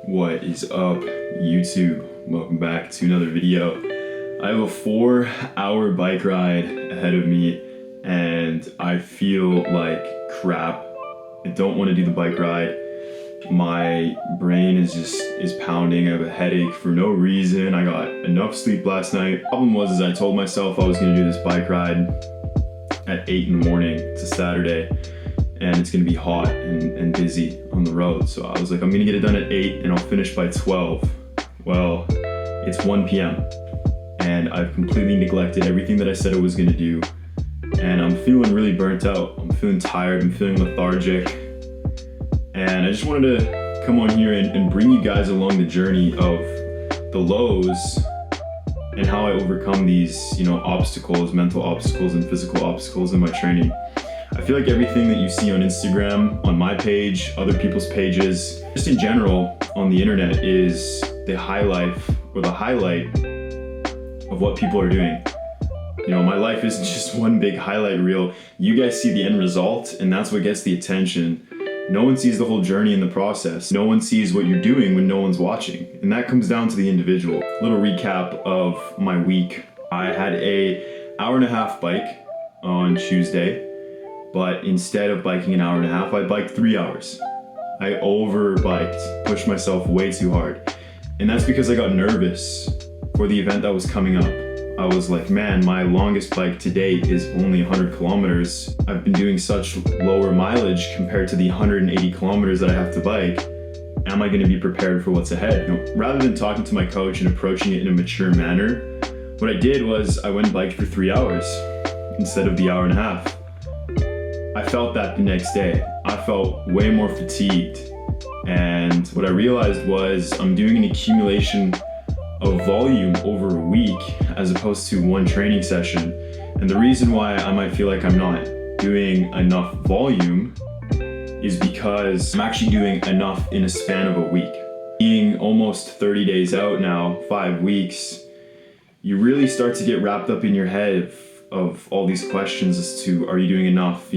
What is up, YouTube? Welcome back to another video. I have a 4-hour bike ride ahead of me and I feel like crap. I don't want to do the bike ride. My brain is pounding. I have a headache for no reason. I got enough sleep last night. The problem was I told myself I was going to do this bike ride at 8 in the morning. It's a Saturday and it's going to be hot and busy on the road. So I was like, I'm going to get it done at 8 and I'll finish by 12. Well, it's 1 p.m. and I've completely neglected everything that I said I was going to do. And I'm feeling really burnt out. I'm feeling tired. I'm feeling lethargic. And I just wanted to come on here and bring you guys along the journey of the lows and how I overcome these, obstacles, mental obstacles and physical obstacles in my training. I feel like everything that you see on Instagram, on my page, other people's pages, just in general on the internet is the highlight of what people are doing. My life isn't just one big highlight reel. You guys see the end result and that's what gets the attention. No one sees the whole journey in the process. No one sees what you're doing when no one's watching. And that comes down to the individual. Little recap of my week. I had an hour-and-a-half bike on Tuesday, but instead of biking an hour and a half, I biked 3 hours. I over-biked, pushed myself way too hard. And that's because I got nervous for the event that was coming up. I was like, man, my longest bike to date is only 100 kilometers. I've been doing such lower mileage compared to the 180 kilometers that I have to bike. Am I going to be prepared for what's ahead? Rather than talking to my coach and approaching it in a mature manner, what I did was I went and biked for 3 hours instead of the hour and a half. I felt that the next day. I felt way more fatigued. And what I realized was I'm doing an accumulation of volume over a week as opposed to one training session. And the reason why I might feel like I'm not doing enough volume is because I'm actually doing enough in a span of a week. Being almost 30 days out now, 5 weeks, you really start to get wrapped up in your head of all these questions as to, are you doing enough?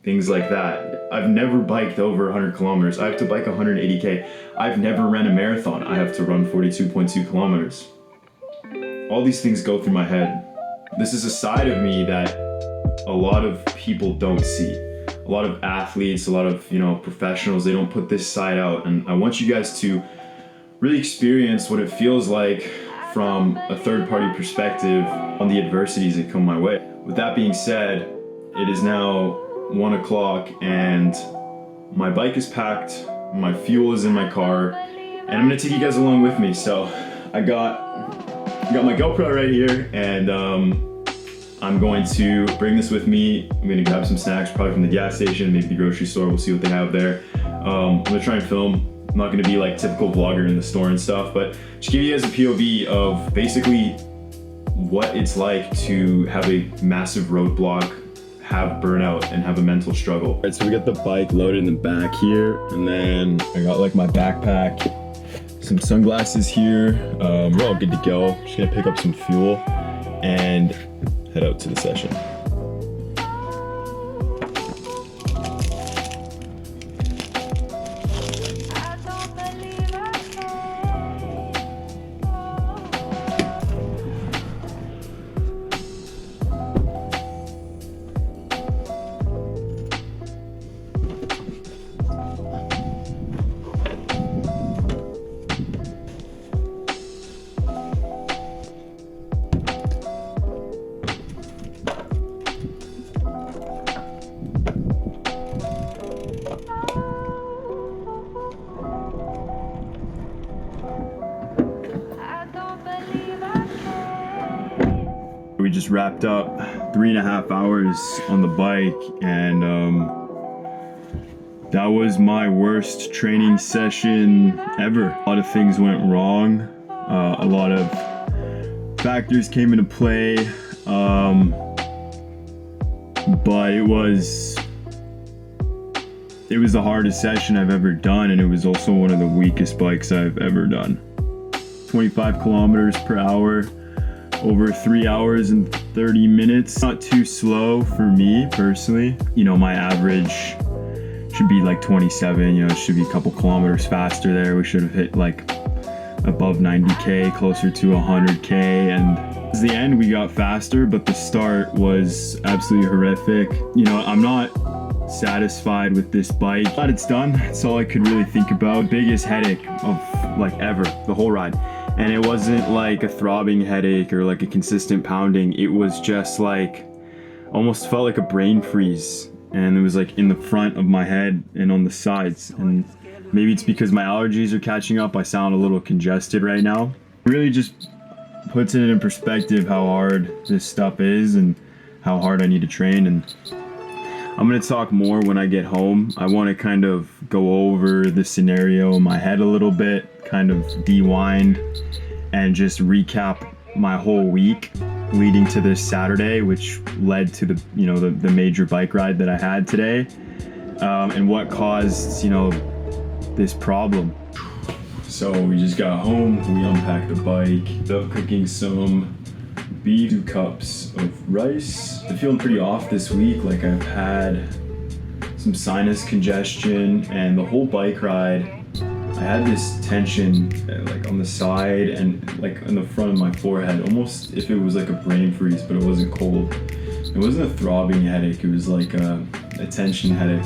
Things like that. I've never biked over 100 kilometers. I have to bike 180K. I've never ran a marathon. I have to run 42.2 kilometers. All these things go through my head. This is a side of me that a lot of people don't see. A lot of athletes, a lot of, professionals, they don't put this side out. And I want you guys to really experience what it feels like from a third-party perspective on the adversities that come my way. With that being said, it is now 1 o'clock and my bike is packed, my fuel is in my car, and I'm gonna take you guys along with me. So I got my GoPro right here and I'm going to bring this with me. I'm gonna grab some snacks, probably from the gas station, maybe the grocery store. We'll see what they have there. I'm gonna try and film. I'm not gonna be like typical vlogger in the store and stuff, but just give you guys a POV of basically what it's like to have a massive roadblock, have burnout, and have a mental struggle. All right, so we got the bike loaded in the back here, and then I got like my backpack, some sunglasses here. We're all good to go. Just gonna pick up some fuel and head out to the session. We just wrapped up 3.5 hours on the bike, and that was my worst training session ever. A lot of things went wrong. A lot of factors came into play, but it was the hardest session I've ever done, and it was also one of the weakest bikes I've ever done. 25 kilometers per hour. Over 3 hours and 30 minutes. Not too slow for me personally. My average should be like 27, it should be a couple kilometers faster there. We should have hit like above 90K, closer to 100K. And at the end we got faster, but the start was absolutely horrific. I'm not satisfied with this bike. Glad it's done. That's all I could really think about. Biggest headache of like ever, the whole ride. And it wasn't like a throbbing headache or like a consistent pounding. It was just like, almost felt like a brain freeze. And it was like in the front of my head and on the sides. And maybe it's because my allergies are catching up. I sound a little congested right now. It really just puts it in perspective how hard this stuff is and how hard I need to train. And I'm going to talk more when I get home. I want to kind of go over the scenario in my head a little bit, kind of rewind and just recap my whole week leading to this Saturday, which led to the major bike ride that I had today, and what caused this problem. So we just got home, we unpacked the bike, ended up cooking some beef, 2 cups of rice. I'm feeling pretty off this week. Like, I've had some sinus congestion, and the whole bike ride I had this tension like on the side and like in the front of my forehead, almost if it was like a brain freeze, but it wasn't cold. It wasn't a throbbing headache, it was like a tension headache.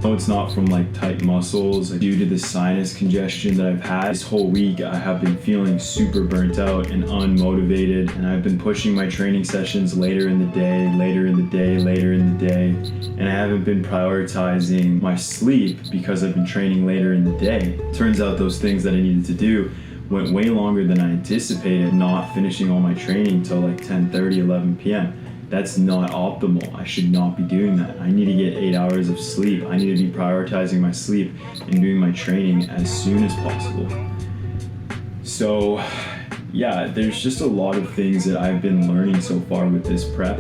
No, it's not from like tight muscles. Due to the sinus congestion that I've had this whole week, I have been feeling super burnt out and unmotivated, and I've been pushing my training sessions later in the day, and I haven't been prioritizing my sleep because I've been training later in the day. Turns out those things that I needed to do went way longer than I anticipated, not finishing all my training till like 10:30, 11 p.m. That's not optimal. I should not be doing that. I need to get 8 hours of sleep. I need to be prioritizing my sleep and doing my training as soon as possible. So yeah, there's just a lot of things that I've been learning so far with this prep,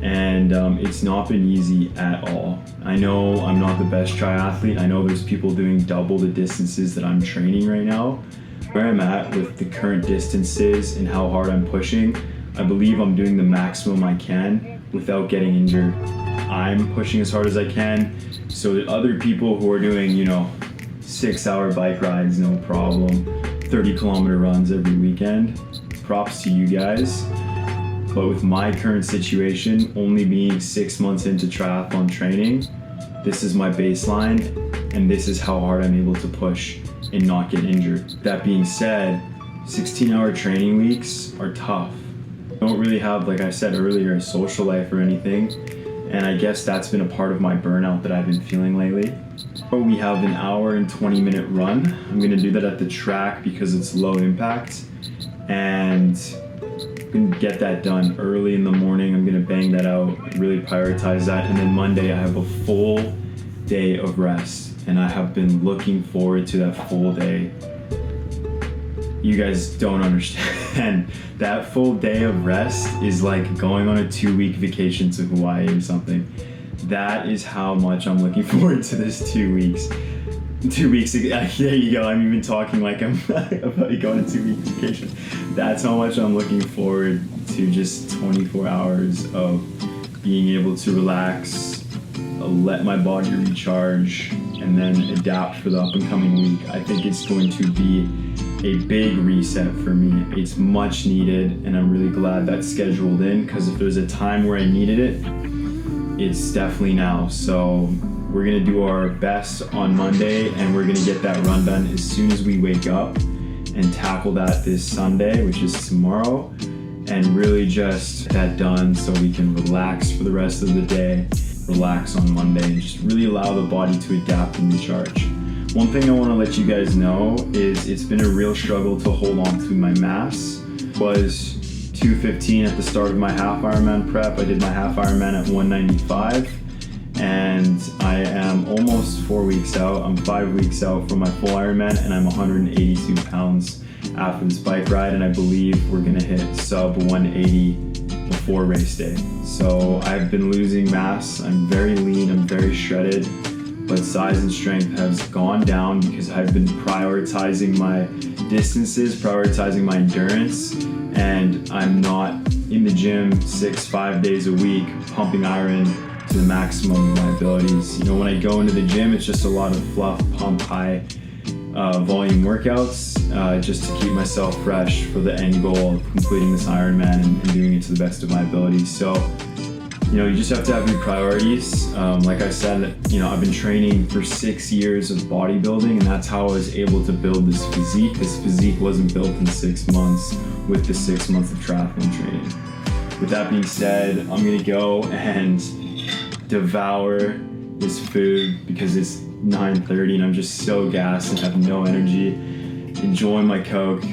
and it's not been easy at all. I know I'm not the best triathlete. I know there's people doing double the distances that I'm training right now. Where I'm at with the current distances and how hard I'm pushing, I believe I'm doing the maximum I can without getting injured. I'm pushing as hard as I can so that other people who are doing, 6-hour bike rides, no problem, 30-kilometer runs every weekend, props to you guys. But with my current situation, only being 6 months into triathlon training, this is my baseline, and this is how hard I'm able to push and not get injured. That being said, 16-hour training weeks are tough. I don't really have, like I said earlier, a social life or anything, and I guess that's been a part of my burnout that I've been feeling lately. We have an hour and 20-minute run. I'm gonna do that at the track because it's low impact, and I'm gonna get that done early in the morning. I'm gonna bang that out, really prioritize that, and then Monday I have a full day of rest, and I have been looking forward to that full day. You guys don't understand. That full day of rest is like going on a 2-week vacation to Hawaii or something. That is how much I'm looking forward to this 2 weeks. 2 weeks, there you go. I'm even talking like I'm about to go on a 2-week vacation. That's how much I'm looking forward to just 24 hours of being able to relax, let my body recharge, and then adapt for the up and coming week. I think it's going to be a big reset for me. It's much needed, and I'm really glad that's scheduled in, because if there's a time where I needed it, it's definitely now. So we're gonna do our best on Monday, and we're gonna get that run done as soon as we wake up and tackle that this Sunday, which is tomorrow, and really just get that done so we can relax for the rest of the day, relax on Monday, and just really allow the body to adapt and recharge. One thing I want to let you guys know is it's been a real struggle to hold on to my mass. It was 215 at the start of my half Ironman prep. I did my half Ironman at 195, and I am almost 4 weeks out. I'm 5 weeks out from my full Ironman, and I'm 182 pounds after this bike ride, and I believe we're gonna hit sub 180 before race day. So I've been losing mass. I'm very lean, I'm very shredded, but size and strength has gone down because I've been prioritizing my distances, prioritizing my endurance, and I'm not in the gym 5 days a week pumping iron to the maximum of my abilities. You know, when I go into the gym, it's just a lot of fluff, pump, high volume workouts, just to keep myself fresh for the end goal of completing this Ironman and doing it to the best of my abilities. So, you know, you just have to have your priorities. Like I said, you know, I've been training for 6 years of bodybuilding, and that's how I was able to build this physique. This physique wasn't built in 6 months with the 6 months of triathlon training. With that being said, I'm gonna go and devour this food because it's 9:30 and I'm just so gassed and have no energy. Enjoying my Coke,